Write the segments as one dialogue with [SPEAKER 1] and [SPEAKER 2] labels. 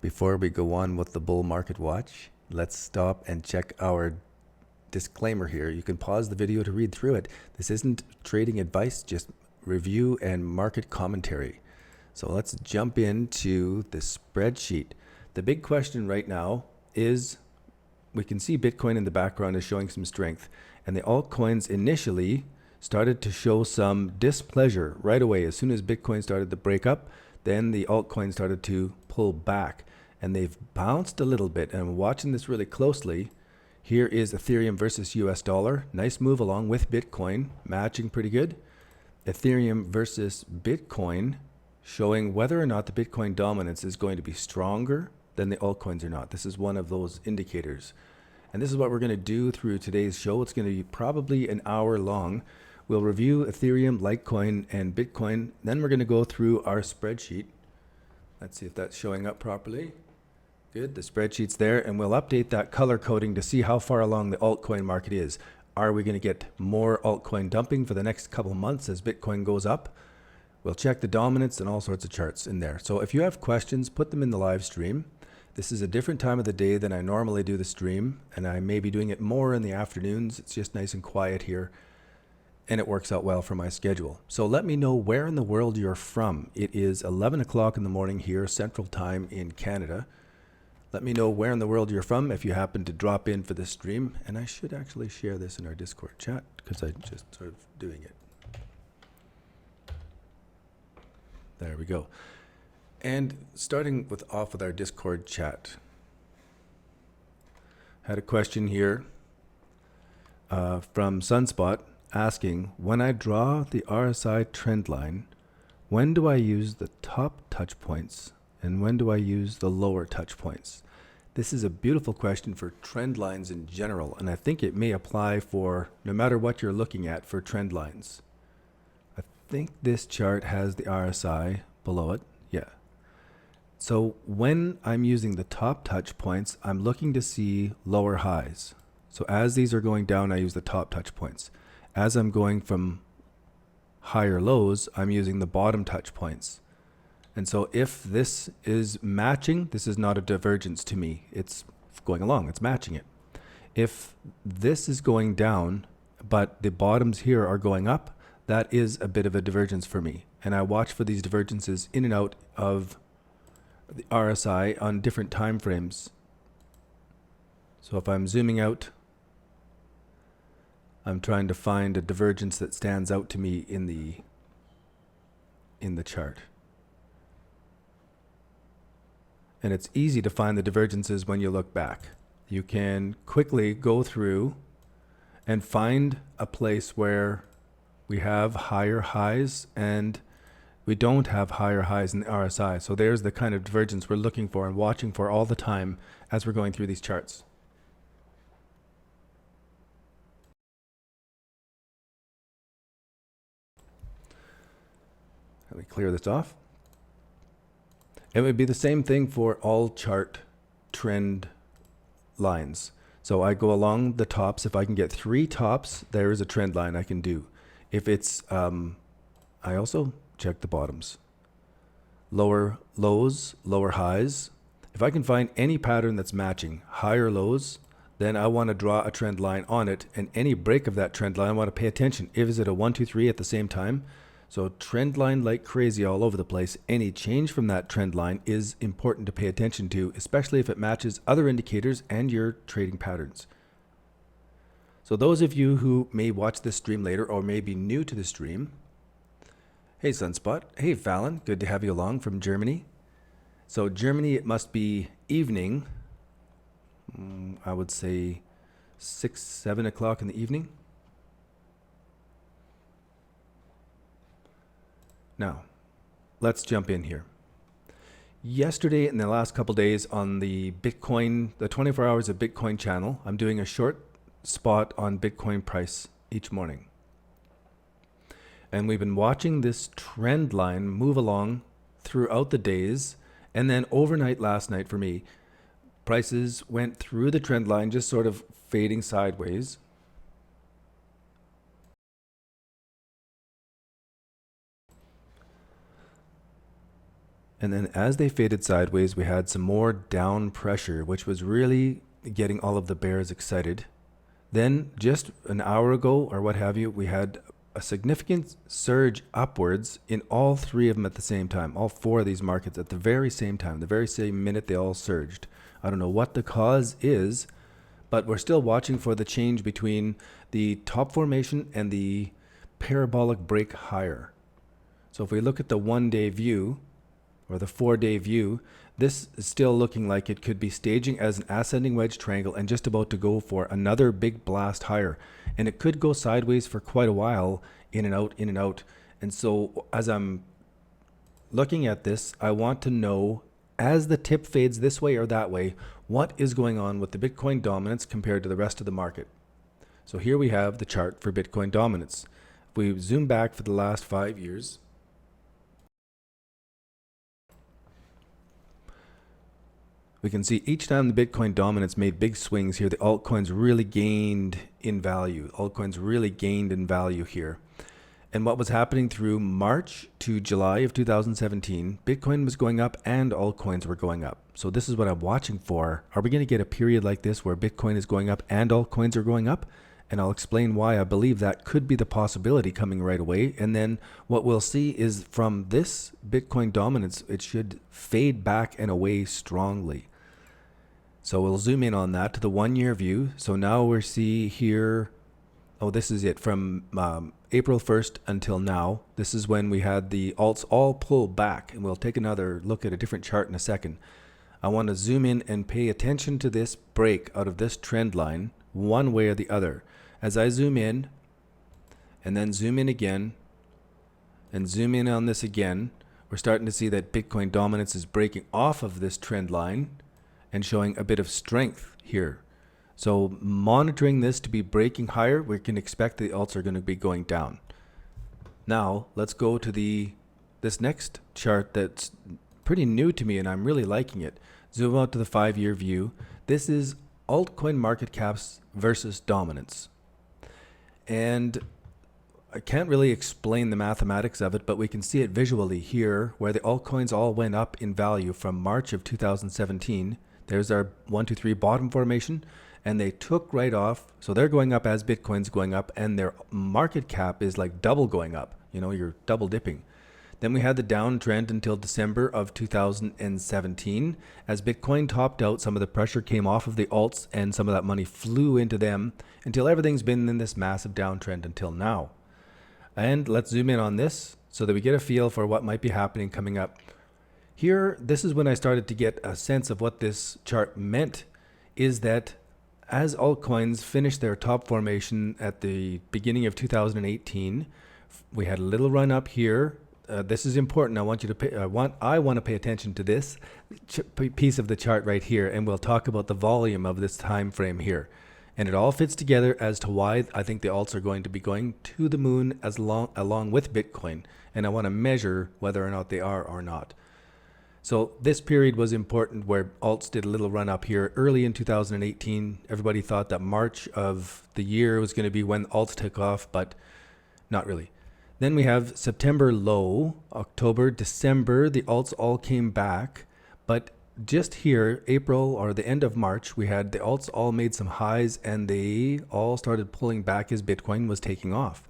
[SPEAKER 1] Before we go on with the bull market watch, let's stop and check our disclaimer here. You can pause the video to read through it. This isn't trading advice, just review and market commentary. So let's jump into the spreadsheet. The big question right now is, we can see Bitcoin in the background is showing some strength, and the altcoins initially started to show some displeasure right away. As soon as Bitcoin started to break up, then the altcoins started to pull back, and they've bounced a little bit. And I'm watching this really closely. Here is Ethereum versus US dollar. Nice move along with Bitcoin, matching pretty good. Ethereum versus Bitcoin, showing whether or not the Bitcoin dominance is going to be stronger than the altcoins or not. This is one of those indicators. And this is what we're going to do through today's show. It's going to be probably an hour long. We'll review Ethereum, Litecoin, and Bitcoin. Then we're going to go through our spreadsheet. Let's see if that's showing up properly. Good, the spreadsheet's there, and we'll update that color coding to see how far along the altcoin market is. Are we going to get more altcoin dumping for the next couple of months as Bitcoin goes up? We'll check the dominance and all sorts of charts in there. So if you have questions, put them in the live stream. This is a different time of the day than I normally do the stream, and I may be doing it more in the afternoons. It's just nice and quiet here, and it works out well for my schedule. So let me know where in the world you're from. It is 11 o'clock in the morning here, Central Time in Canada. Let me know where in the world you're from if you happen to drop in for this stream. And I should actually share this in our Discord chat because I'm just sort of doing it. There we go. And starting off with our Discord chat. Had a question here from Sunspot asking, when I draw the RSI trend line, when do I use the top touch points and when do I use the lower touch points? This is a beautiful question for trend lines in general, and I think it may apply for no matter what you're looking at for trend lines. I think this chart has the RSI below it. Yeah. So when I'm using the top touch points, I'm looking to see lower highs. So as these are going down, I use the top touch points. As I'm going from higher lows, I'm using the bottom touch points. And so if this is matching, this is not a divergence to me. It's going along, it's matching it. If this is going down, but the bottoms here are going up, that is a bit of a divergence for me. And I watch for these divergences in and out of the RSI on different time frames. So if I'm zooming out, I'm trying to find a divergence that stands out to me in the chart. And it's easy to find the divergences when you look back. You can quickly go through and find a place where we have higher highs and we don't have higher highs in the RSI. So there's the kind of divergence we're looking for and watching for all the time as we're going through these charts. Let me clear this off. It would be the same thing for all chart trend lines. So I go along the tops. If I can get 3 tops, there is a trend line I can do. If it's, I also check the bottoms. Lower lows, lower highs. If I can find any pattern that's matching higher lows, then I want to draw a trend line on it. And any break of that trend line, I want to pay attention. Is it a 1, 2, 3 at the same time? So trend line like crazy all over the place. Any change from that trend line is important to pay attention to, especially if it matches other indicators and your trading patterns. So those of you who may watch this stream later or may be new to the stream, hey Sunspot, hey Fallon, good to have you along from Germany. So Germany, it must be evening, I would say 6, 7 o'clock in the evening. Now, let's jump in here. Yesterday and the last couple days on the Bitcoin, the 24 hours of Bitcoin channel, I'm doing a short spot on Bitcoin price each morning. And we've been watching this trend line move along throughout the days. And then overnight last night for me, prices went through the trend line, just sort of fading sideways. And then as they faded sideways, we had some more down pressure, which was really getting all of the bears excited. Then just an hour ago or what have you, we had a significant surge upwards in all three of them at the same time, all four of these markets at the very same time, the very same minute they all surged. I don't know what the cause is, but we're still watching for the change between the top formation and the parabolic break higher. So if we look at the 1-day view or the 4-day view, this is still looking like it could be staging as an ascending wedge triangle and just about to go for another big blast higher. And it could go sideways for quite a while, in and out, in and out. And so as I'm looking at this, I want to know, as the tip fades this way or that way, what is going on with the Bitcoin dominance compared to the rest of the market. So here we have the chart for Bitcoin dominance. If we zoom back for the last 5 years, we can see each time the Bitcoin dominance made big swings here, the altcoins really gained in value. Altcoins really gained in value here. And what was happening through March to July of 2017, Bitcoin was going up and altcoins were going up. So this is what I'm watching for. Are we going to get a period like this where Bitcoin is going up and altcoins are going up? And I'll explain why I believe that could be the possibility coming right away. And then what we'll see is from this Bitcoin dominance, it should fade back and away strongly. So we'll zoom in on that to the 1-year view. So now we see here, oh, this is it from April 1st until now. This is when we had the alts all pull back, and we'll take another look at a different chart in a second. I want to zoom in and pay attention to this break out of this trend line one way or the other. As I zoom in and then zoom in again and zoom in on this again, we're starting to see that Bitcoin dominance is breaking off of this trend line and showing a bit of strength here. So monitoring this to be breaking higher, we can expect the alts are going to be going down. Now let's go to this next chart that's pretty new to me and I'm really liking it. Zoom out to the 5-year view. This is altcoin market caps versus dominance. And I can't really explain the mathematics of it, but we can see it visually here where the altcoins all went up in value from March of 2017. There's our 1, 2, 3 bottom formation, and they took right off. So they're going up as Bitcoin's going up, and their market cap is like double going up. You know, you're double dipping. Then we had the downtrend until December of 2017. As Bitcoin topped out, some of the pressure came off of the alts and some of that money flew into them until everything's been in this massive downtrend until now. And let's zoom in on this so that we get a feel for what might be happening coming up. Here, this is when I started to get a sense of what this chart meant, is that as altcoins finished their top formation at the beginning of 2018, we had a little run up here. This is important. I want you to pay, I want to pay attention to this piece of the chart right here, and we'll talk about the volume of this time frame here. And it all fits together as to why I think the alts are going to be going to the moon along with Bitcoin. And I want to measure whether or not they are or not. So this period was important where alts did a little run up here early in 2018. Everybody thought that March of the year was going to be when alts took off, but not really. Then we have September low, October, December, the alts all came back. But just here, April or the end of March, we had the alts all made some highs and they all started pulling back as Bitcoin was taking off.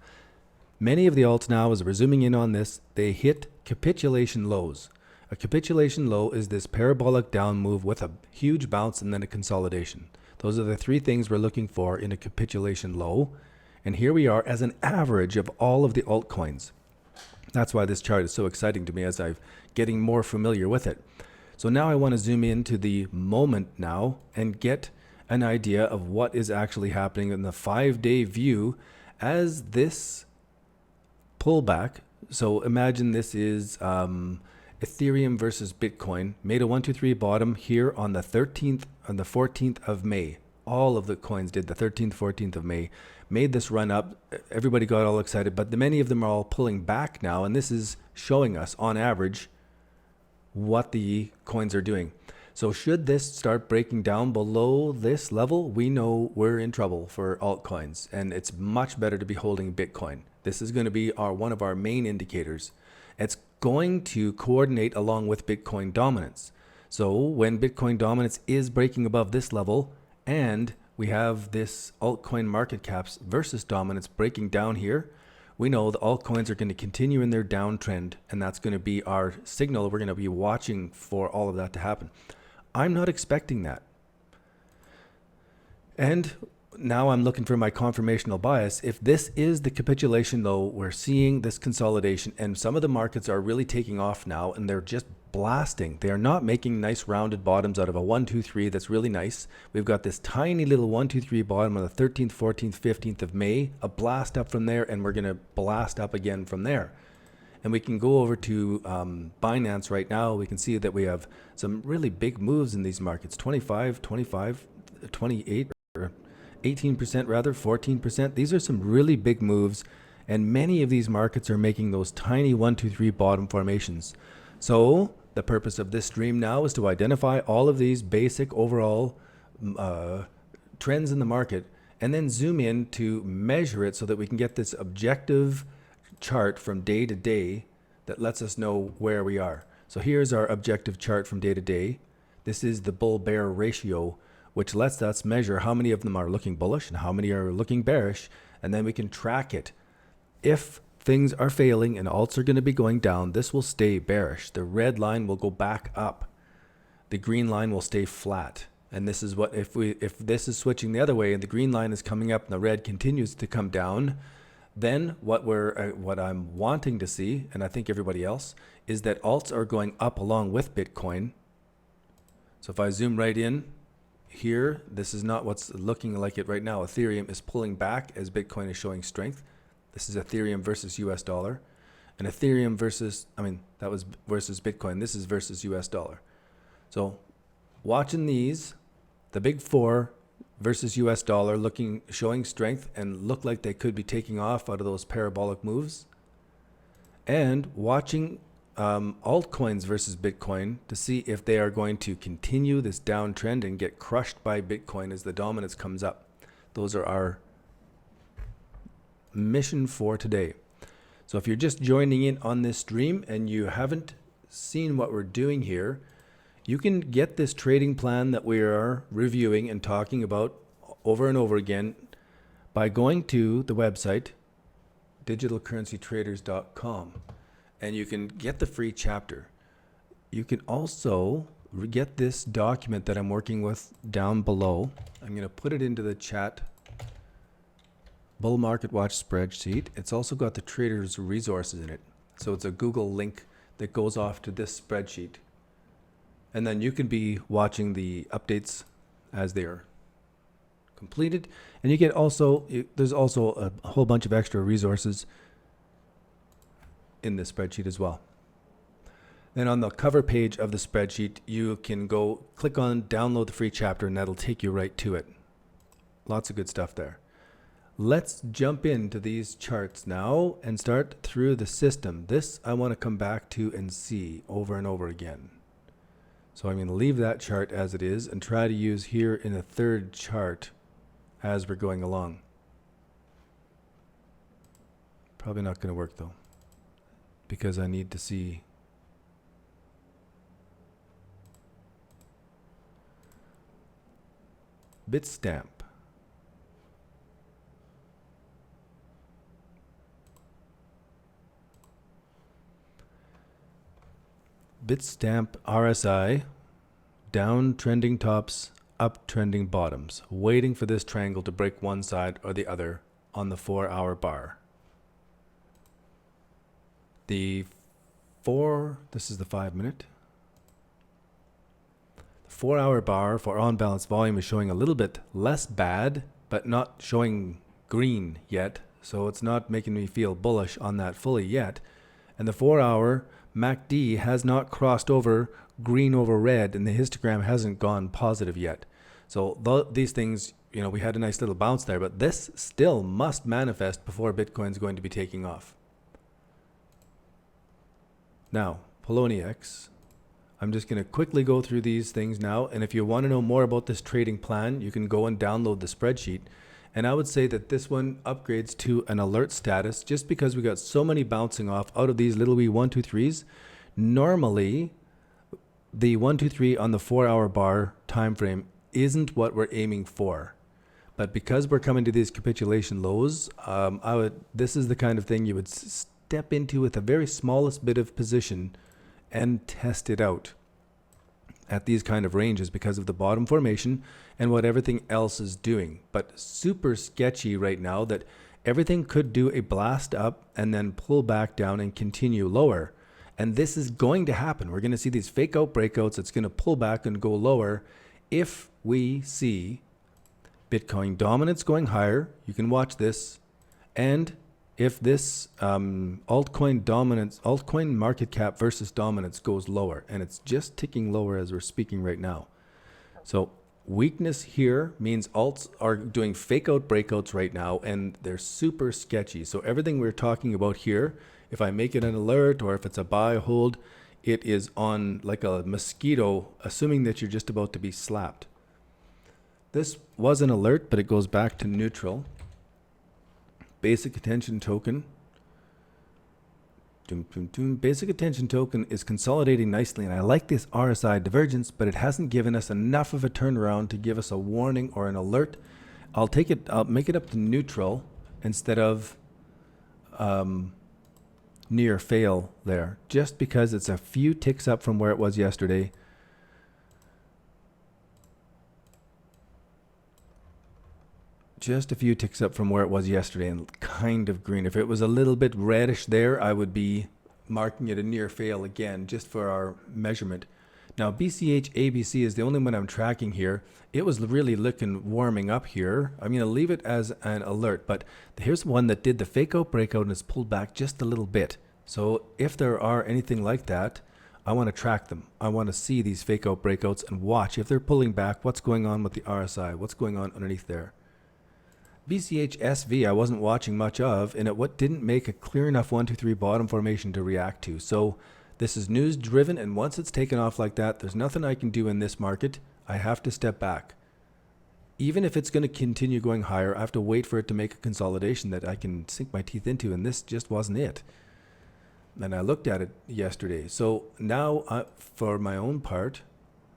[SPEAKER 1] Many of the alts now, as we're zooming in on this, they hit capitulation lows. A capitulation low is this parabolic down move with a huge bounce and then a consolidation. Those are the three things we're looking for in a capitulation low. And here we are as an average of all of the altcoins. That's why this chart is so exciting to me as I'm getting more familiar with it. So now I want to zoom into the moment now and get an idea of what is actually happening in the 5-day view as this pullback. So imagine this is Ethereum versus Bitcoin, made a 1, 2, 3 bottom here on the 13th and the 14th of May. All of the coins did the 13th, 14th of May, made this run up. Everybody got all excited, but many of them are all pulling back now. And this is showing us on average what the coins are doing. So should this start breaking down below this level, we know we're in trouble for altcoins, and it's much better to be holding Bitcoin. This is going to be one of our main indicators. It's going to coordinate along with Bitcoin dominance. So when Bitcoin dominance is breaking above this level and we have this altcoin market caps versus dominance breaking down here, we know the altcoins are going to continue in their downtrend, and that's going to be our signal. We're going to be watching for all of that to happen. I'm not expecting that. And now I'm looking for my confirmational bias. If this is the capitulation, though, we're seeing this consolidation, and some of the markets are really taking off now, and they're just blasting. They are not making nice rounded bottoms out of a 1, 2, 3. That's really nice. We've got this tiny little 1, 2, 3 bottom on the 13th, 14th, 15th of May, a blast up from there, and we're going to blast up again from there. And we can go over to Binance right now. We can see that we have some really big moves in these markets, 25, 25, 28, or 18% rather, 14%. These are some really big moves, and many of these markets are making those tiny 1, 2, 3 bottom formations. So the purpose of this stream now is to identify all of these basic overall trends in the market, and then zoom in to measure it so that we can get this objective chart from day to day that lets us know where we are. So here's our objective chart from day to day. This is the bull-bear ratio, which lets us measure how many of them are looking bullish and how many are looking bearish, and then we can track it. If things are failing and alts are going to be going down, this will stay bearish. The red line will go back up. The green line will stay flat. And this is what, if this is switching the other way and the green line is coming up and the red continues to come down, then what I'm wanting to see, and I think everybody else, is that alts are going up along with Bitcoin. So if I zoom right in here, this is not what's looking like it right now. Ethereum is pulling back as Bitcoin is showing strength. This is Ethereum versus US dollar. And Ethereum versus, that was versus Bitcoin. This is versus US dollar. So watching these, the big four versus US dollar showing strength and look like they could be taking off out of those parabolic moves. And watching altcoins versus Bitcoin to see if they are going to continue this downtrend and get crushed by Bitcoin as the dominance comes up. Those are our mission for today. So if you're just joining in on this stream and you haven't seen what we're doing here, you can get this trading plan that we are reviewing and talking about over and over again by going to the website digitalcurrencytraders.com, and you can get the free chapter. You can also get this document that I'm working with down below. I'm going to put it into the chat. Bull Market Watch spreadsheet. It's also got the traders resources in it. So it's a Google link that goes off to this spreadsheet. And then you can be watching the updates as they are completed. And you get there's also a whole bunch of extra resources in this spreadsheet as well. Then on the cover page of the spreadsheet, you can go click on download the free chapter, and that'll take you right to it. Lots of good stuff there. Let's jump into these charts now and start through the system. This I want to come back to and see over and over again. So I'm going to leave that chart as it is and try to use here in a third chart as we're going along. Probably not going to work though, because I need to see Bitstamp. Bitstamp RSI, down trending tops, up trending bottoms, waiting for this triangle to break one side or the other on the 4-hour bar. This is the 5-minute. The 4-hour bar for on-balance volume is showing a little bit less bad, but not showing green yet. So it's not making me feel bullish on that fully yet. And the 4-hour MACD has not crossed over green over red, and the histogram hasn't gone positive yet. So these things, we had a nice little bounce there, but this still must manifest before Bitcoin's going to be taking off. Now, Poloniex, I'm just going to quickly go through these things now, and if you want to know more about this trading plan, you can go and download the spreadsheet, And I would say that this one upgrades to an alert status just because we got so many bouncing off out of these little wee 1, 2, 3s. Normally, the 1, 2, 3 on the 4-hour bar time frame isn't what we're aiming for. But because we're coming to these capitulation lows, this is the kind of thing you would step into with the very smallest bit of position and test it out at these kind of ranges because of the bottom formation and what everything else is doing. But super sketchy right now that everything could do a blast up and then pull back down and continue lower. And this is going to happen. We're going to see these fake out breakouts. It's going to pull back and go lower. If we see Bitcoin dominance going higher, you can watch this. And if this altcoin market cap versus dominance goes lower, and it's just ticking lower as we're speaking right now. So weakness here means alts are doing fake out breakouts right now, and they're super sketchy. So everything we're talking about here, if I make it an alert or if it's a buy hold, it is on like a mosquito, assuming that you're just about to be slapped. This was an alert, but it goes back to neutral. Basic attention token. Basic attention token is consolidating nicely, and I like this RSI divergence, but it hasn't given us enough of a turnaround to give us a warning or an alert. I'll make it up to neutral instead of near fail there, just because it's a few ticks up from where it was yesterday. Just a few ticks up from where it was yesterday and kind of green. If it was a little bit reddish there, I would be marking it a near fail again, just for our measurement. Now, BCH ABC is the only one I'm tracking here. It was really looking warming up here. I'm going to leave it as an alert, but here's one that did the fake out breakout and has pulled back just a little bit. So if there are anything like that, I want to track them. I want to see these fake out breakouts and watch if they're pulling back, what's going on with the RSI, what's going on underneath there. BCH SV I wasn't watching much of, and it didn't make a clear enough 1, 2, 3 bottom formation to react to. So this is news driven, and once it's taken off like that, there's nothing I can do in this market. I have to step back. Even if it's going to continue going higher, I have to wait for it to make a consolidation that I can sink my teeth into, and this just wasn't it. And I looked at it yesterday. So now for my own part,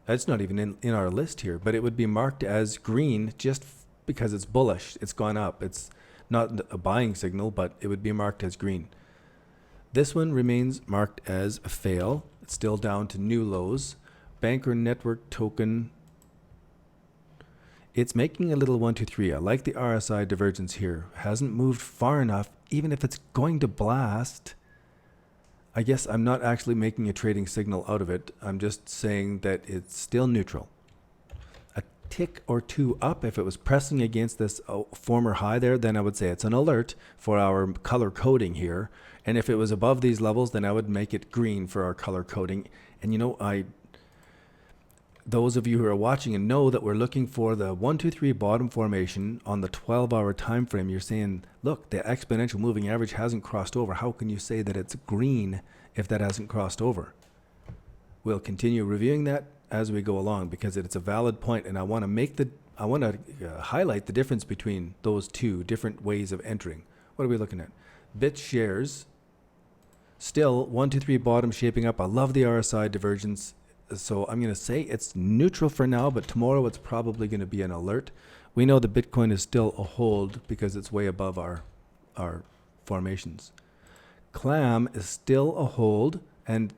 [SPEAKER 1] it's not even in our list here, but it would be marked as green just because it's bullish. It's gone up. It's not a buying signal, but it would be marked as green. This one remains marked as a fail. It's still down to new lows. Banker network token. It's making a little 1, 2, 3. I like the RSI divergence here. Hasn't moved far enough. Even if it's going to blast, I guess I'm not actually making a trading signal out of it. I'm just saying that it's still neutral. Tick or two up, if it was pressing against this former high there, then I would say it's an alert for our color coding here. And if it was above these levels, then I would make it green for our color coding. And you know, those of you who are watching and know that we're looking for the 1, 2, 3 bottom formation on the 12-hour time frame, you're saying, look, the exponential moving average hasn't crossed over. How can you say that it's green if that hasn't crossed over? We'll continue reviewing that as we go along because it's a valid point, and I want to highlight the difference between those two different ways of entering. What are we looking at? Bit shares, still 1, 2, 3 bottom shaping up. I love the RSI divergence, so I'm going to say it's neutral for now, but tomorrow it's probably going to be an alert. We know the Bitcoin is still a hold because it's way above our formations. Clam is still a hold, and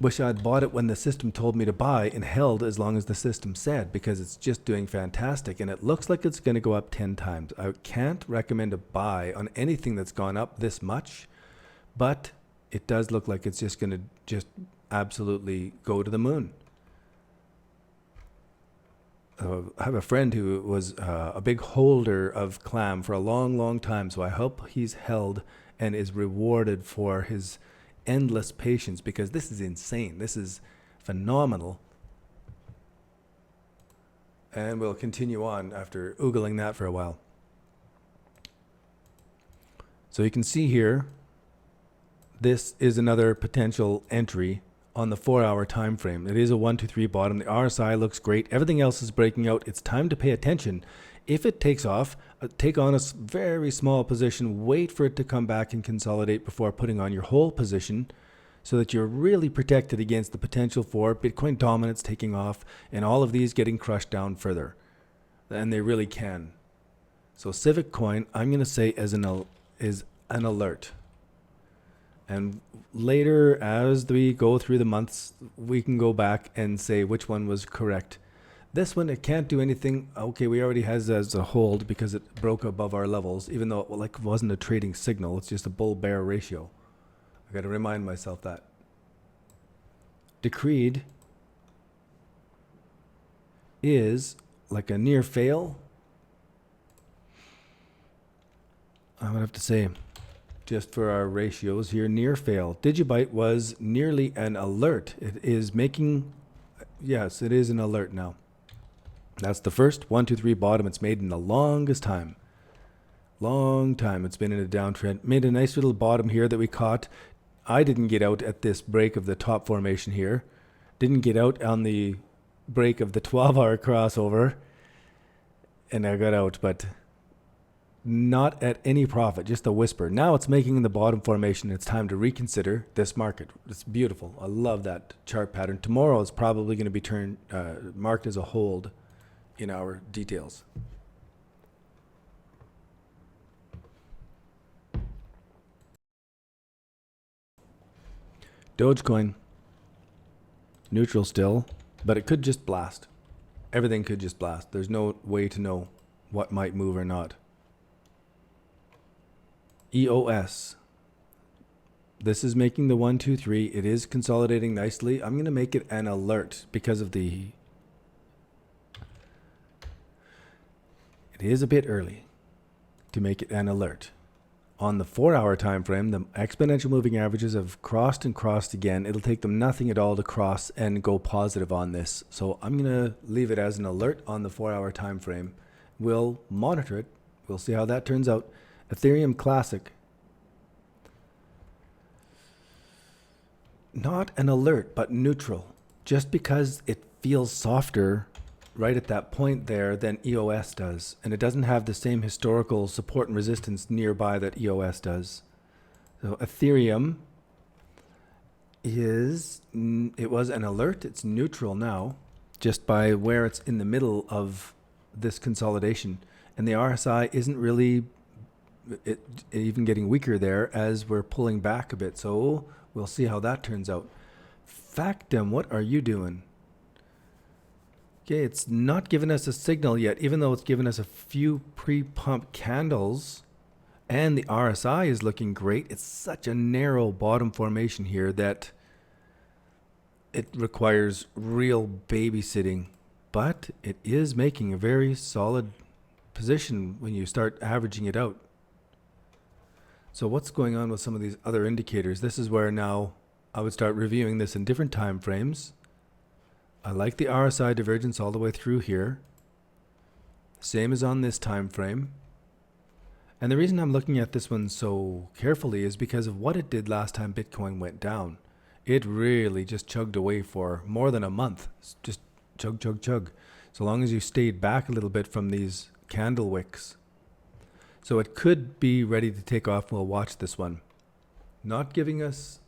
[SPEAKER 1] wish I'd bought it when the system told me to buy and held as long as the system said, because it's just doing fantastic and it looks like it's going to go up 10 times. I can't recommend a buy on anything that's gone up this much, but it does look like it's just going to just absolutely go to the moon. I have a friend who was a big holder of Clam for a long, long time, so I hope he's held and is rewarded for his endless patience, because this is insane. This is phenomenal. And we'll continue on after oogling that for a while. So you can see here, this is another potential entry on the 4-hour time frame. It is a 1, 2, 3 bottom. The RSI looks great. Everything else is breaking out. It's time to pay attention. If it takes off, take on a very small position, wait for it to come back and consolidate before putting on your whole position, so that you're really protected against the potential for Bitcoin dominance taking off and all of these getting crushed down further. And they really can. So Civic Coin, I'm going to say is an alert. And later, as we go through the months, we can go back and say which one was correct. This one, it can't do anything. Okay, we already has as a hold because it broke above our levels, even though it wasn't a trading signal. It's just a bull-bear ratio. I got to remind myself that. Decreed is like a near fail. I would have to say, just for our ratios here, near fail. Digibyte was nearly an alert. It is making, yes, it is an alert now. That's the first 1, 2, 3 bottom it's made in the longest time. Long time it's been in a downtrend. Made a nice little bottom here that we caught. I didn't get out at this break of the top formation here. Didn't get out on the break of the 12-hour crossover. And I got out, but not at any profit, just a whisper. Now it's making the bottom formation. It's time to reconsider this market. It's beautiful. I love that chart pattern. Tomorrow is probably going to be marked as a hold in our details. Dogecoin, neutral still, but it could just blast. Everything could just blast. There's no way to know what might move or not. EOS. This is making the 1, 2, 3. It is consolidating nicely. I'm going to make it an alert because of the... It is a bit early to make it an alert. On the 4-hour time frame, the exponential moving averages have crossed and crossed again. It'll take them nothing at all to cross and go positive on this. So I'm going to leave it as an alert on the 4-hour time frame. We'll monitor it. We'll see how that turns out. Ethereum Classic. Not an alert, but neutral. Just because it feels softer right at that point there than EOS does. And it doesn't have the same historical support and resistance nearby that EOS does. So Ethereum it was an alert. It's neutral now, just by where it's in the middle of this consolidation. And the RSI isn't really even getting weaker there as we're pulling back a bit. So we'll see how that turns out. Factum, what are you doing? Okay, it's not giving us a signal yet, even though it's given us a few pre-pump candles and the RSI is looking great. It's such a narrow bottom formation here that it requires real babysitting, but it is making a very solid position when you start averaging it out. So what's going on with some of these other indicators? This is where now I would start reviewing this in different time frames. I like the RSI divergence all the way through here. Same as on this time frame. And the reason I'm looking at this one so carefully is because of what it did last time Bitcoin went down. It really just chugged away for more than a month. It's just chug, chug, chug. So long as you stayed back a little bit from these candle wicks. So it could be ready to take off. We'll watch this one. Not giving us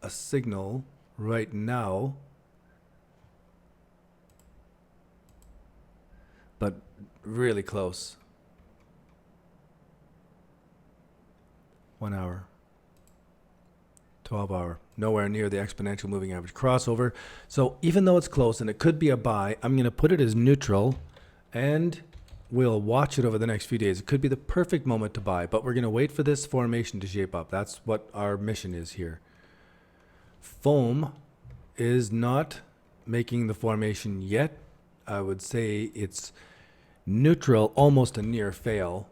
[SPEAKER 1] a signal right now, but really close. 1 hour, 12 hour, nowhere near the exponential moving average crossover. So even though it's close and it could be a buy, I'm going to put it as neutral and we'll watch it over the next few days. It could be the perfect moment to buy, but we're going to wait for this formation to shape up. That's what our mission is here. Foam is not making the formation yet. I would say it's neutral, almost a near fail.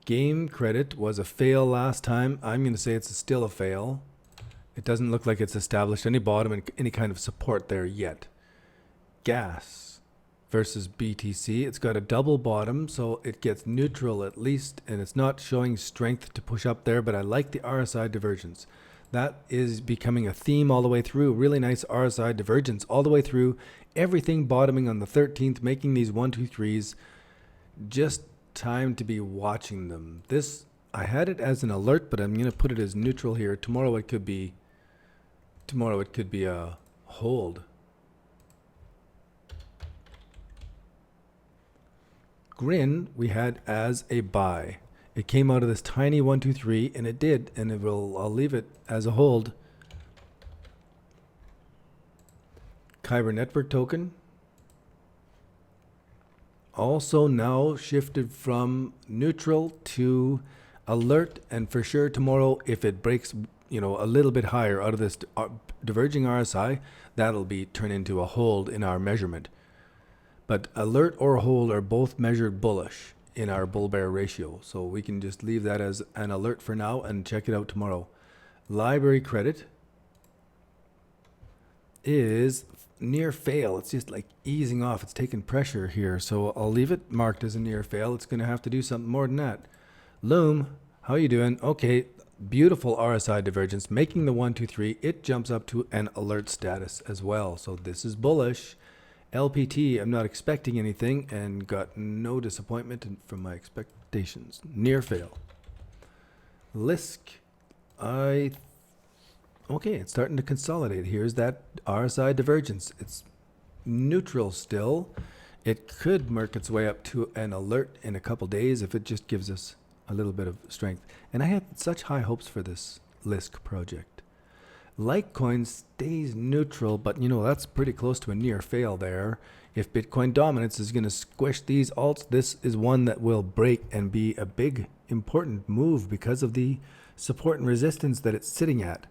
[SPEAKER 1] Game credit was a fail last time. I'm going to say it's still a fail. It doesn't look like it's established any bottom and any kind of support there yet. Gas versus BTC. It's got a double bottom, so it gets neutral at least, and it's not showing strength to push up there, but I like the RSI divergence. That is becoming a theme all the way through. Really nice RSI divergence all the way through. Everything bottoming on the 13th, making these 1, 2, 3s. Just time to be watching them. This, I had it as an alert, but I'm going to put it as neutral here. Tomorrow it could be a hold. Grin we had as a buy. It came out of this tiny 1, 2, 3, and it did, and I'll leave it as a hold. Kyber network token also now shifted from neutral to alert, and for sure tomorrow, if it breaks, a little bit higher out of this diverging RSI, that'll be turned into a hold in our measurement. But alert or hold are both measured bullish in our bull bear ratio, so we can just leave that as an alert for now and check it out tomorrow. Library credit is near fail. It's just like easing off. It's taking pressure here, so I'll leave it marked as a near fail. It's going to have to do something more than that. Loom, how you doing? Okay, beautiful RSI divergence, making the 1, 2, 3. It jumps up to an alert status as well, so this is bullish. LPT, I'm not expecting anything and got no disappointment from my expectations. Near fail. Lisk, okay, it's starting to consolidate. Here's that RSI divergence. It's neutral still. It could work its way up to an alert in a couple days if it just gives us a little bit of strength. And I had such high hopes for this Lisk project. Litecoin stays neutral, but that's pretty close to a near fail there. If Bitcoin dominance is going to squish these alts, this is one that will break and be a big, important move because of the support and resistance that it's sitting at.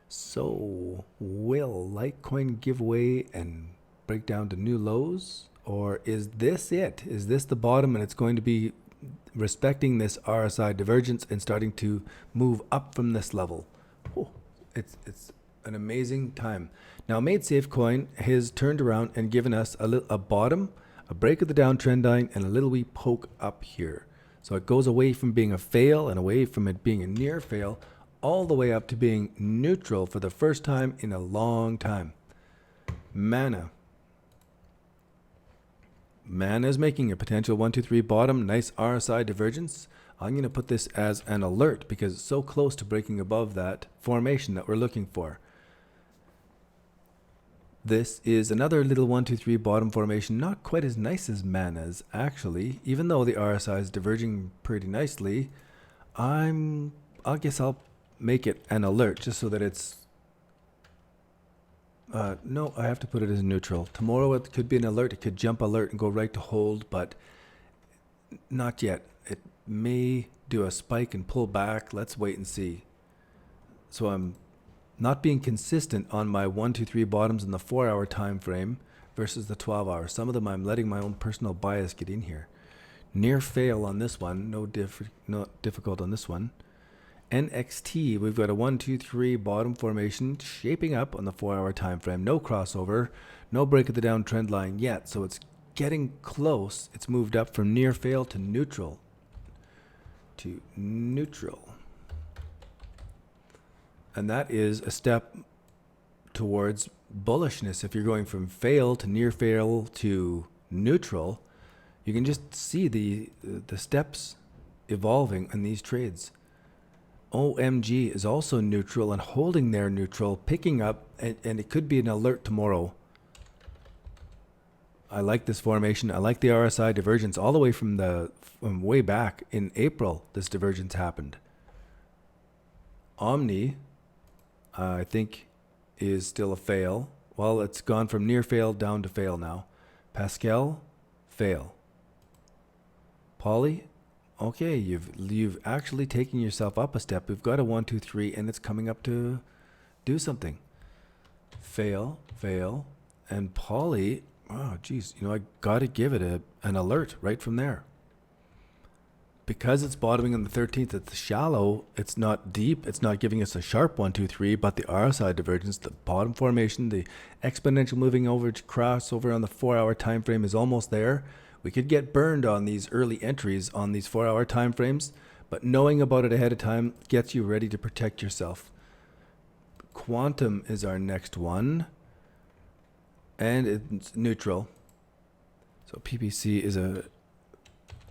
[SPEAKER 1] So, will Litecoin give way and break down to new lows? Or is this it? Is this the bottom and it's going to be respecting this RSI divergence and starting to move up from this level? It's an amazing time. Now, MadeSafe coin has turned around and given us a bottom, a break of the downtrend line, and a little wee poke up here. So it goes away from being a fail and away from it being a near fail, all the way up to being neutral for the first time in a long time. Mana is making a potential 1, 2, 3 bottom, nice RSI divergence. I'm going to put this as an alert because it's so close to breaking above that formation that we're looking for. This is another little 1, 2, 3 bottom formation, not quite as nice as Mana's actually, even though the RSI is diverging pretty nicely. I guess I'll make it an alert just so that it's no, I have to put it as neutral. Tomorrow it could be an alert. It could jump alert and go right to hold, but not yet. It may do a spike and pull back. Let's wait and see. So I'm not being consistent on my 1, 2, 3 bottoms in the 4-hour time frame versus the 12-hour. Some of them I'm letting my own personal bias get in here. Near fail on this one. No difficult on this one. NXT, we've got a 1, 2, 3 bottom formation shaping up on the 4-hour time frame. No crossover, no break of the downtrend line yet. So it's getting close. It's moved up from near fail to neutral. And that is a step towards bullishness. If you're going from fail to near fail to neutral, you can just see the steps evolving in these trades. OMG is also neutral and holding there neutral, picking up, and it could be an alert tomorrow. I like this formation. I like the RSI divergence all the way from way back in April. This divergence happened. Omni, I think, is still a fail. Well, it's gone from near fail down to fail now. Pascal, fail. Poly, okay, you've actually taken yourself up a step. We've got a 1, 2, 3, and it's coming up to do something. Fail, and Poly. Oh, geez, I got to give it an alert right from there. Because it's bottoming on the 13th, it's shallow, it's not deep, it's not giving us a sharp 1, 2, 3, but the RSI divergence, the bottom formation, the exponential moving over to crossover on the 4-hour time frame is almost there. We could get burned on these early entries on these 4-hour time frames, but knowing about it ahead of time gets you ready to protect yourself. Quantum is our next one. And it's neutral. So PPC is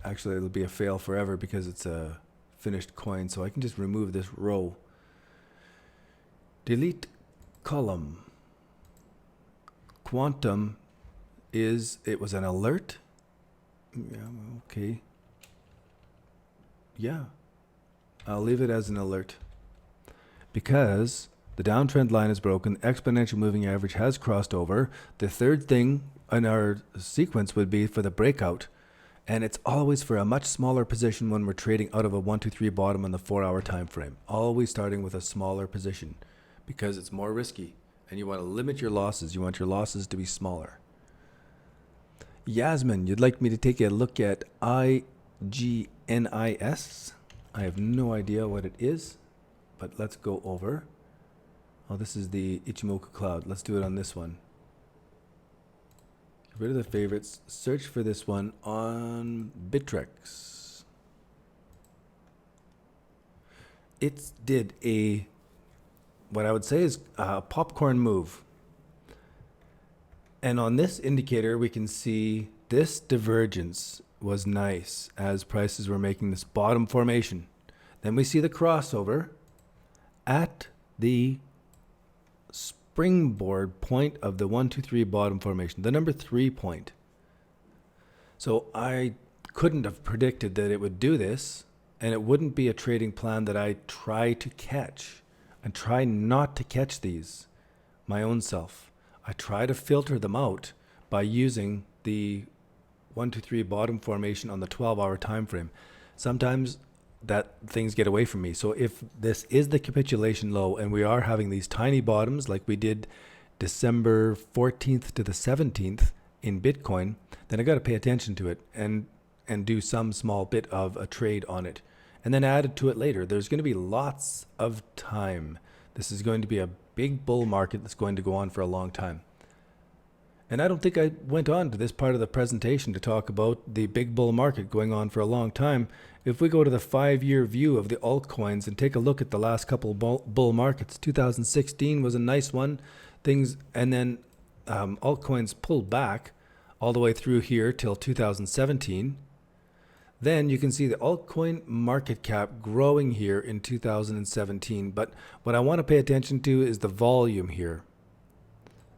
[SPEAKER 1] actually it'll be a fail forever because it's a finished coin. So I can just remove this row. Delete column. Quantum it was an alert. Yeah, okay. Yeah, I'll leave it as an alert because the downtrend line is broken. The exponential moving average has crossed over. The third thing in our sequence would be for the breakout. And it's always for a much smaller position when we're trading out of a 1, 2, 3 bottom on the 4-hour time frame. Always starting with a smaller position because it's more risky. And you want to limit your losses. You want your losses to be smaller. Yasmin, you'd like me to take a look at IGNIS? I have no idea what it is, but let's go over. Oh, this is the Ichimoku cloud. Let's do it on this one. Get rid of the favorites. Search for this one on Bittrex. It did what I would say is a popcorn move. And on this indicator, we can see this divergence was nice as prices were making this bottom formation. Then we see the crossover at the springboard point of the 1, 2, 3 bottom formation, the number 3 point. So I couldn't have predicted that it would do this, and it wouldn't be a trading plan that I try to catch. I try not to catch these my own self. I try to filter them out by using the 1, 2, 3 bottom formation on the 12-hour time frame. Sometimes that things get away from me. So if this is the capitulation low and we are having these tiny bottoms like we did December 14th to the 17th in Bitcoin, then I got to pay attention to it and do some small bit of a trade on it and then add it to it later. There's going to be lots of time. This is going to be a big bull market that's going to go on for a long time. And I don't think I went on to this part of the presentation to talk about the big bull market going on for a long time. If we go to the 5-year view of the altcoins and take a look at the last couple bull markets, 2016 was a nice one. And then altcoins pulled back all the way through here till 2017. Then you can see the altcoin market cap growing here in 2017. But what I want to pay attention to is the volume here.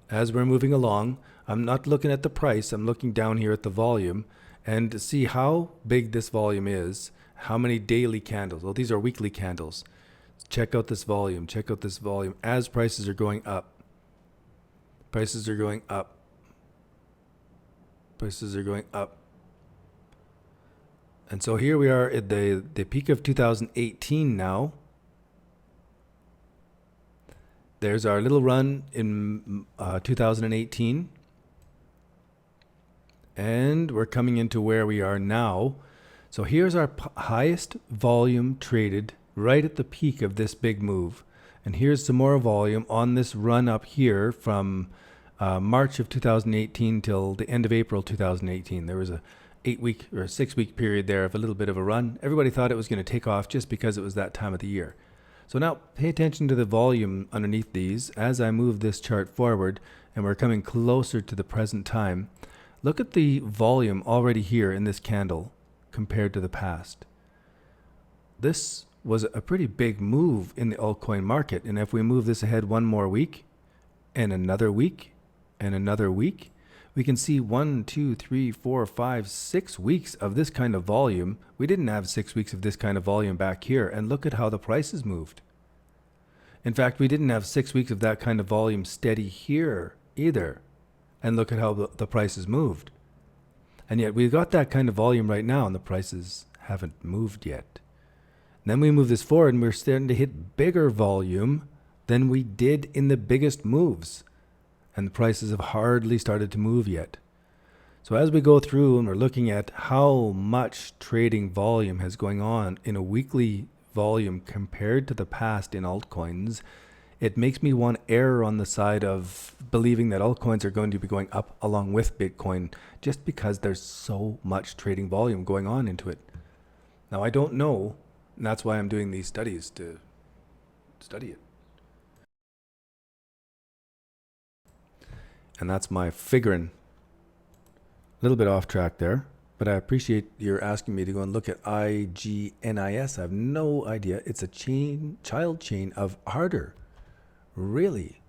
[SPEAKER 1] As we're moving along, I'm not looking at the price. I'm looking down here at the volume and to see how big this volume is, how many daily candles. Well, these are weekly candles. Check out this volume. Check out this volume as prices are going up. Prices are going up. Prices are going up. And so here we are at the peak of 2018 now. There's our little run in 2018. And we're coming into where we are now. So here's our highest volume traded right at the peak of this big move. And here's some more volume on this run up here from March of 2018 till the end of April 2018. There was a 8-week or a 6-week period there of a little bit of a run. Everybody thought it was going to take off just because it was that time of the year. So now pay attention to the volume underneath these as I move this chart forward and we're coming closer to the present time. Look at the volume already here in this candle compared to the past. This was a pretty big move in the altcoin market. And if we move this ahead one more week and another week and another week, we can see 1, 2, 3, 4, 5, 6 weeks of this kind of volume. We didn't have 6 weeks of this kind of volume back here. And look at how the prices moved. In fact, we didn't have 6 weeks of that kind of volume steady here either. And look at how the prices moved. And yet we've got that kind of volume right now and the prices haven't moved yet. And then we move this forward and we're starting to hit bigger volume than we did in the biggest moves. And the prices have hardly started to move yet. So as we go through and we're looking at how much trading volume has going on in a weekly volume compared to the past in altcoins, it makes me want to err on the side of believing that altcoins are going to be going up along with Bitcoin just because there's so much trading volume going on into it. Now I don't know, and that's why I'm doing these studies to study it. And that's my figuring. A little bit off track there, but I appreciate you're asking me to go and look at IGNIS. I have no idea. It's a child chain of Ardor. Really?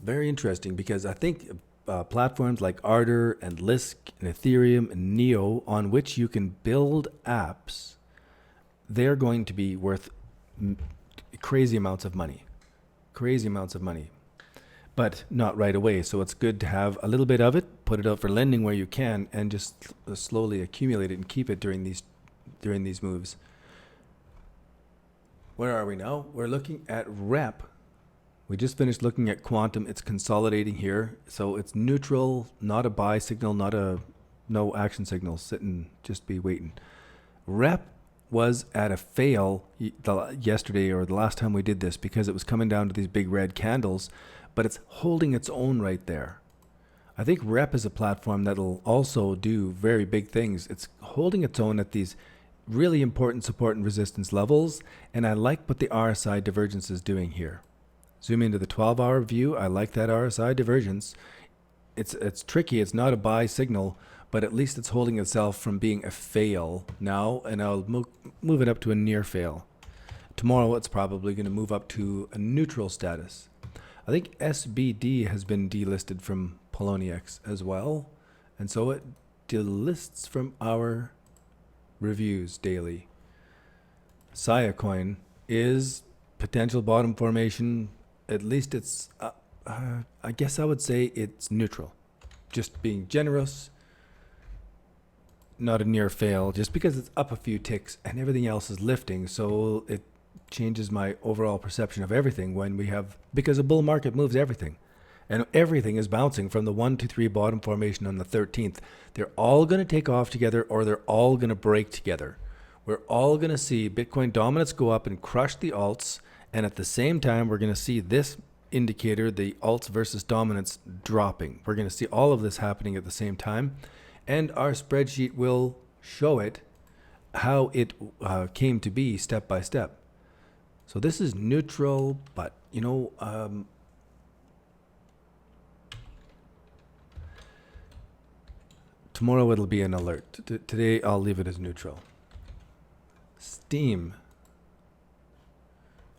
[SPEAKER 1] Very interesting, because I think platforms like Ardor and Lisk and Ethereum and Neo, on which you can build apps, they're going to be worth crazy amounts of money. Crazy amounts of money. But not right away. So it's good to have a little bit of it, put it out for lending where you can, and just slowly accumulate it and keep it during these moves. Where are we now? We're looking at rep. We just finished looking at quantum. It's consolidating here. So it's neutral, not a buy signal, no action signal. Sitting, just be waiting. Rep was at a fail yesterday, or the last time we did this, because it was coming down to these big red candles, but it's holding its own right there. I think Rep is a platform that'll also do very big things. It's holding its own at these really important support and resistance levels, and I like what the RSI divergence is doing here. Zoom into the 12-hour view. I like that RSI divergence. It's tricky. It's not a buy signal, but at least it's holding itself from being a fail now, and I'll move it up to a near fail. Tomorrow it's probably going to move up to a neutral status. I think SBD has been delisted from Poloniex as well, and so it delists from our reviews daily. Coin is potential bottom formation. At least it's, I guess I would say it's neutral. Just being generous, not a near fail, just because it's up a few ticks and everything else is lifting, so it changes my overall perception of everything when we have, because a bull market moves everything, and everything is bouncing from the 1 to 3 bottom formation on the 13th. They're all going to take off together, or they're all going to break together. We're all going to see Bitcoin dominance go up and crush the alts, and at the same time we're going to see this indicator, the alts versus dominance, dropping. We're going to see all of this happening at the same time, and our spreadsheet will show it, how it came to be step by step. So this is neutral, but tomorrow it'll be an alert. Today I'll leave it as neutral. Steam,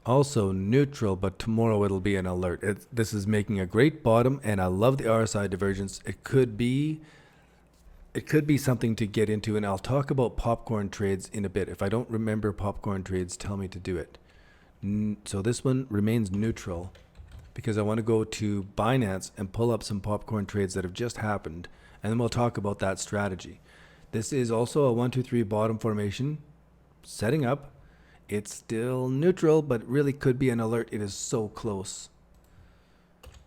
[SPEAKER 1] also neutral, but tomorrow it'll be an alert. This is making a great bottom, and I love the RSI divergence. It could be something to get into, and I'll talk about popcorn trades in a bit. If I don't remember popcorn trades, tell me to do it. So this one remains neutral because I want to go to Binance and pull up some popcorn trades that have just happened, and then we'll talk about that strategy. This is also a 1, 2, 3 bottom formation setting up. It's still neutral, but really could be an alert. It is so close.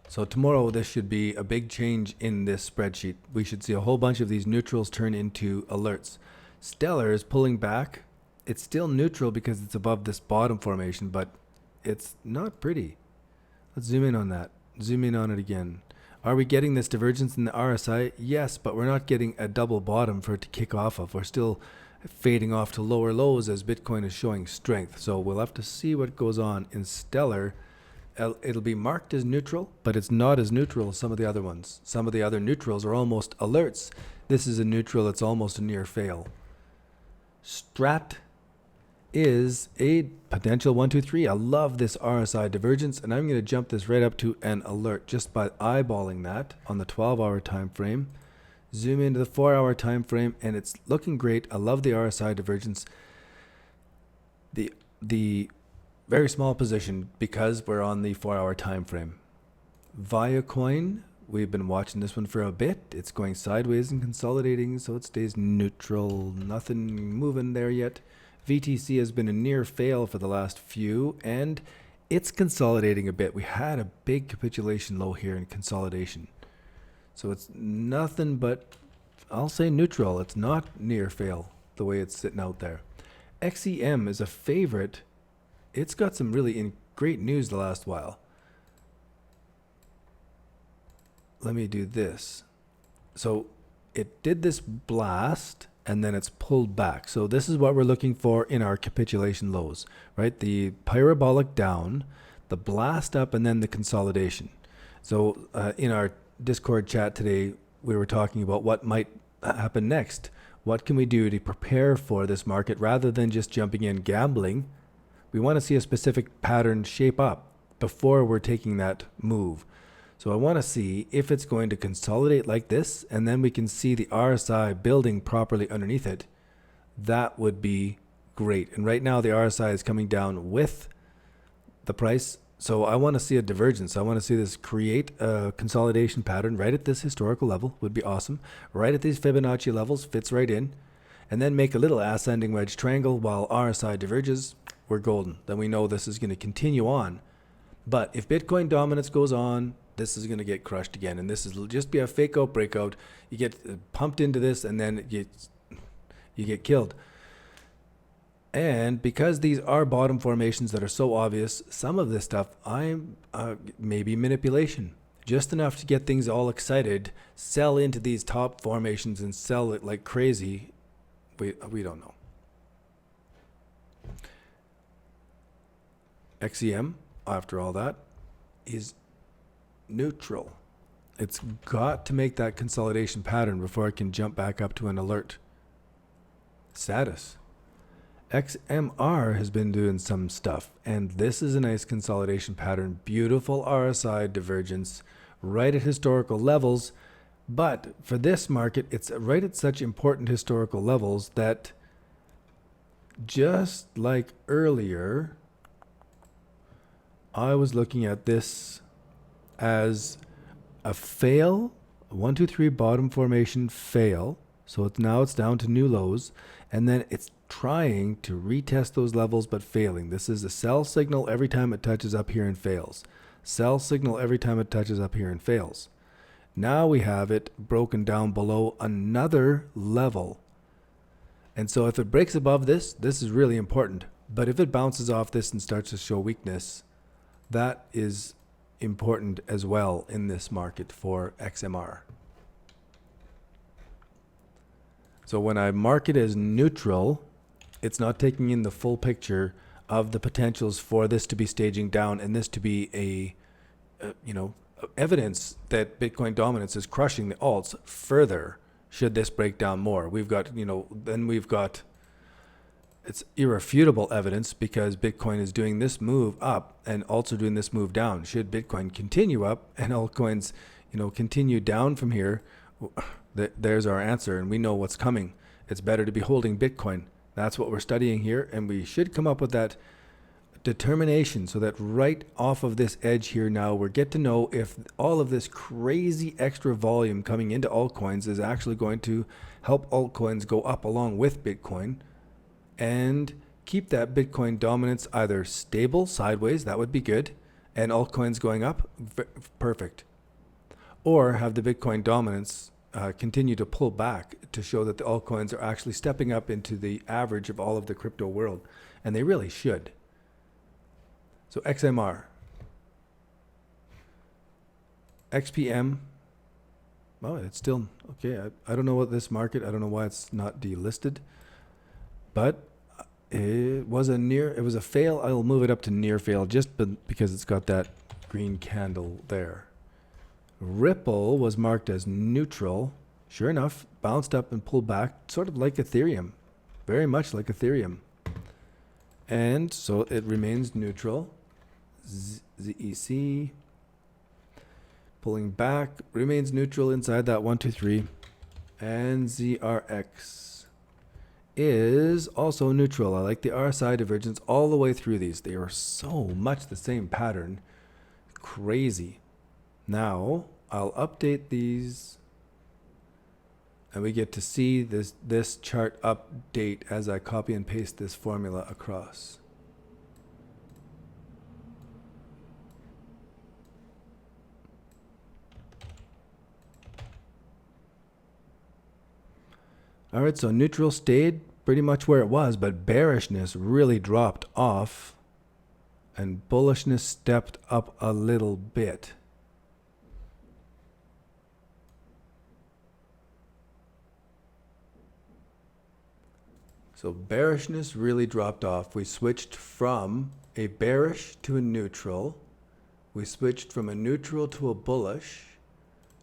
[SPEAKER 1] So tomorrow this should be a big change in this spreadsheet. We should see a whole bunch of these neutrals turn into alerts. Stellar is pulling back. It's still neutral because it's above this bottom formation, but it's not pretty. Let's zoom in on that. Zoom in on it again. Are we getting this divergence in the RSI? Yes, but we're not getting a double bottom for it to kick off of. We're still fading off to lower lows as Bitcoin is showing strength. So we'll have to see what goes on in Stellar. It'll be marked as neutral, but it's not as neutral as some of the other ones. Some of the other neutrals are almost alerts. This is a neutral. It's almost a near fail. Strat is a potential 1, 2, 3. I love this RSI divergence, and I'm going to jump this right up to an alert just by eyeballing that on the 12-hour time frame. Zoom into the 4-hour time frame, and it's looking great. I love the RSI divergence. The very small position because we're on the 4-hour time frame. Viacoin, we've been watching this one for a bit. It's going sideways and consolidating, so it stays neutral. Nothing moving there yet. VTC has been a near fail for the last few, and it's consolidating a bit. We had a big capitulation low here in consolidation. So it's nothing but, I'll say neutral. It's not near fail the way it's sitting out there. XEM is a favorite. It's got some really great news the last while. Let me do this. So it did this blast, and then it's pulled back. So this is what we're looking for in our capitulation lows, right? The parabolic down, the blast up, and then the consolidation. So in our Discord chat today, we were talking about what might happen next. What can we do to prepare for this market rather than just jumping in gambling? We want to see a specific pattern shape up before we're taking that move. So I want to see if it's going to consolidate like this, and then we can see the RSI building properly underneath it. That would be great. And right now the RSI is coming down with the price. So I want to see a divergence. I want to see this create a consolidation pattern right at this historical level. Would be awesome. Right at these Fibonacci levels, fits right in. And then make a little ascending wedge triangle while RSI diverges. We're golden. Then we know this is going to continue on. But if Bitcoin dominance goes on, this is going to get crushed again. And this is just be a fake out breakout. You get pumped into this and then you get killed. And because these are bottom formations that are so obvious, some of this stuff maybe manipulation. Just enough to get things all excited, sell into these top formations and sell it like crazy. We don't know. XEM, after all that, is neutral. It's got to make that consolidation pattern before it can jump back up to an alert status. XMR has been doing some stuff, and this is a nice consolidation pattern. Beautiful RSI divergence right at historical levels. But for this market, it's right at such important historical levels that just like earlier, I was looking at this as a fail, a 1, 2, 3 bottom formation fail. So now it's down to new lows, and then it's trying to retest those levels but failing. This is a sell signal every time it touches up here and fails. Sell signal every time it touches up here and fails. Now we have it broken down below another level. And so if it breaks above this, this is really important. But if it bounces off this and starts to show weakness, that is important as well in this market for XMR. So when I mark it as neutral, it's not taking in the full picture of the potentials for this to be staging down and this to be a evidence that Bitcoin dominance is crushing the alts further should this break down more. We've got, it's irrefutable evidence because Bitcoin is doing this move up and alts are doing this move down. Should Bitcoin continue up and altcoins, continue down from here, there's our answer, and we know what's coming. It's better to be holding Bitcoin. That's what we're studying here, and we should come up with that determination so that right off of this edge here now, we get to know if all of this crazy extra volume coming into altcoins is actually going to help altcoins go up along with Bitcoin and keep that Bitcoin dominance either stable, sideways, that would be good, and altcoins going up, perfect. Or have the Bitcoin dominance continue to pull back to show that the altcoins are actually stepping up into the average of all of the crypto world. And they really should. So XMR. XPM. Oh, it's still, okay. I don't know what this market, I don't know why it's not delisted. But it was a fail. I'll move it up to near fail just because it's got that green candle there. Ripple was marked as neutral. Sure enough, bounced up and pulled back, sort of like Ethereum. Very much like Ethereum. And so it remains neutral. ZEC pulling back, remains neutral inside that 1, 2, 3. And ZRX is also neutral. I like the RSI divergence all the way through these. They are so much the same pattern. Crazy. Now, I'll update these and we get to see this chart update as I copy and paste this formula across. All right, so neutral stayed pretty much where it was, but bearishness really dropped off and bullishness stepped up a little bit. So bearishness really dropped off. We switched from a bearish to a neutral. We switched from a neutral to a bullish,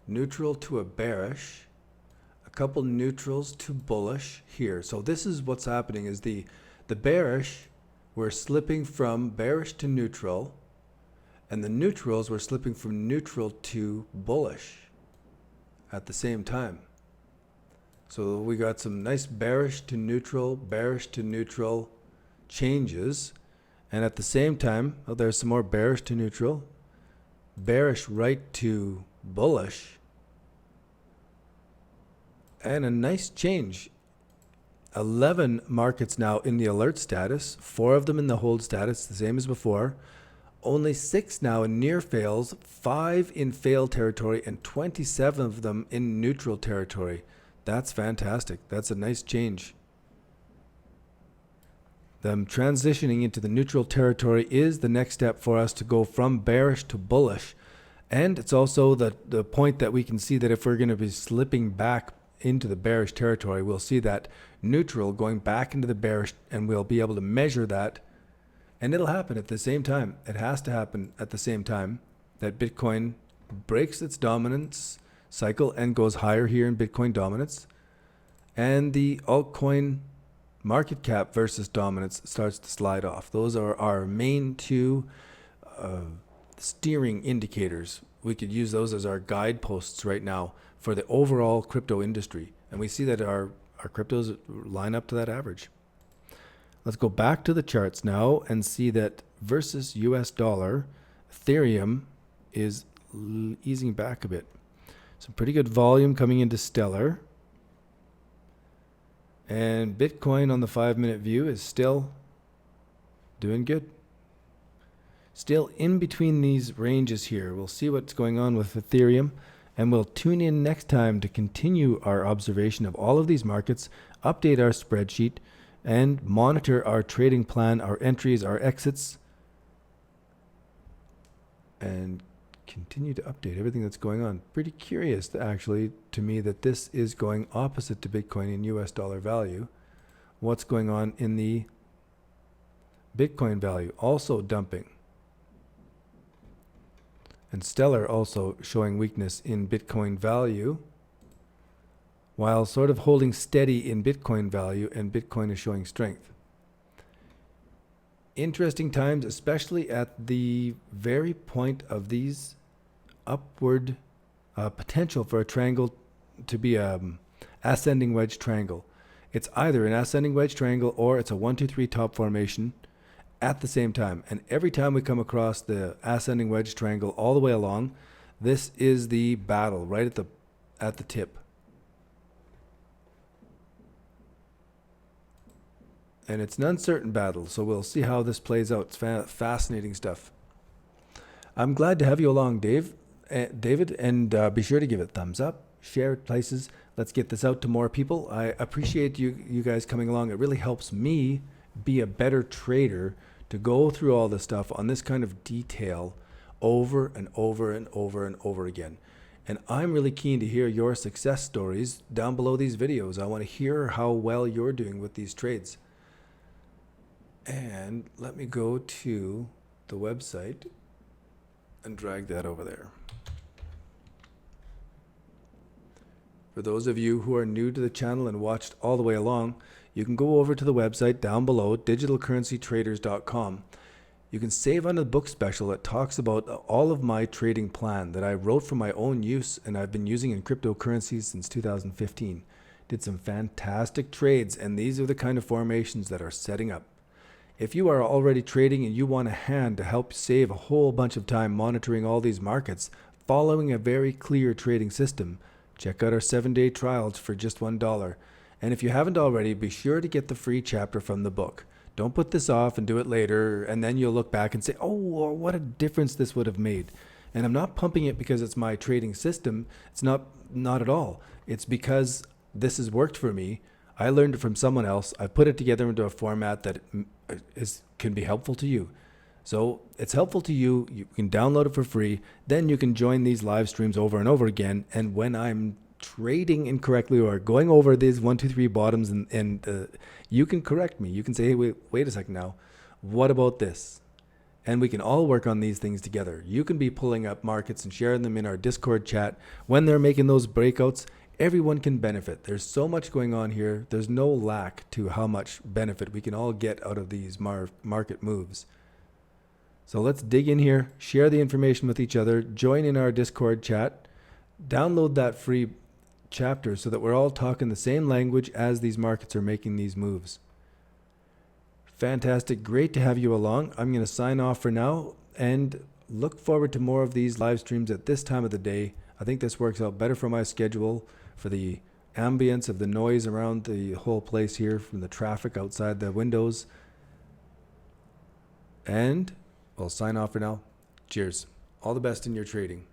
[SPEAKER 1] neutral to a bearish, a couple neutrals to bullish here. So this is what's happening is the bearish, we're slipping from bearish to neutral, and the neutrals were slipping from neutral to bullish at the same time. So we got some nice bearish to neutral changes. And at the same time, oh, there's some more bearish to neutral, bearish right to bullish, and a nice change. 11 markets now in the alert status, 4 of them in the hold status, the same as before. Only 6 now in near fails, 5 in fail territory, and 27 of them in neutral territory. That's fantastic. That's a nice change. Them transitioning into the neutral territory is the next step for us to go from bearish to bullish. And it's also the point that we can see that if we're going to be slipping back into the bearish territory, we'll see that neutral going back into the bearish, and we'll be able to measure that. And it'll happen at the same time. It has to happen at the same time that Bitcoin breaks its dominance cycle and goes higher here in Bitcoin dominance. And the altcoin market cap versus dominance starts to slide off. Those are our main two steering indicators. We could use those as our guideposts right now for the overall crypto industry. And we see that our cryptos line up to that average. Let's go back to the charts now and see that versus US dollar, Ethereum is easing back a bit. Some pretty good volume coming into Stellar. And Bitcoin on the 5-minute view is still doing good. Still in between these ranges here. We'll see what's going on with Ethereum, and we'll tune in next time to continue our observation of all of these markets, update our spreadsheet, and monitor our trading plan, our entries, our exits, and continue to update everything that's going on. Pretty curious, actually, to me that this is going opposite to Bitcoin in US dollar value. What's going on in the Bitcoin value? Also dumping. And Stellar also showing weakness in Bitcoin value, while sort of holding steady in Bitcoin value, and Bitcoin is showing strength. Interesting times, especially at the very point of these upward potential for a triangle to be an ascending wedge triangle. It's either an ascending wedge triangle or it's a 1, 2, 3 top formation at the same time. And every time we come across the ascending wedge triangle all the way along, this is the battle right at the tip. And it's an uncertain battle, so we'll see how this plays out. It's fascinating stuff. I'm glad to have you along, David, and be sure to give it a thumbs up, share it places. Let's get this out to more people. I appreciate you guys coming along. It really helps me be a better trader to go through all this stuff on this kind of detail over and over and over and over again. And I'm really keen to hear your success stories down below these videos. I want to hear how well you're doing with these trades. And let me go to the website and drag that over there. For those of you who are new to the channel and watched all the way along, you can go over to the website down below, digitalcurrencytraders.com. You can save on the book special that talks about all of my trading plan that I wrote for my own use and I've been using in cryptocurrencies since 2015. Did some fantastic trades, and these are the kind of formations that are setting up. If you are already trading and you want a hand to help save a whole bunch of time monitoring all these markets, following a very clear trading system, check out our 7-day trials for just $1. And if you haven't already, be sure to get the free chapter from the book. Don't put this off and do it later, and then you'll look back and say, oh, what a difference this would have made. And I'm not pumping it because it's my trading system. It's not at all. It's because this has worked for me. I learned it from someone else. I put it together into a format that can be helpful to you. So it's helpful to you. You can download it for free. Then you can join these live streams over and over again. And when I'm trading incorrectly or going over these 1, 2, 3 bottoms, and you can correct me. You can say, hey, wait a second now. What about this? and we can all work on these things together. You can be pulling up markets and sharing them in our Discord chat. When they're making those breakouts, everyone can benefit. There's so much going on here. There's no lack to how much benefit we can all get out of these market moves. So let's dig in here, share the information with each other, join in our Discord chat, download that free chapter so that we're all talking the same language as these markets are making these moves. Fantastic. Great to have you along. I'm going to sign off for now and look forward to more of these live streams at this time of the day. I think this works out better for my schedule, for the ambience of the noise around the whole place here, from the traffic outside the windows. And I'll sign off for now. Cheers. All the best in your trading.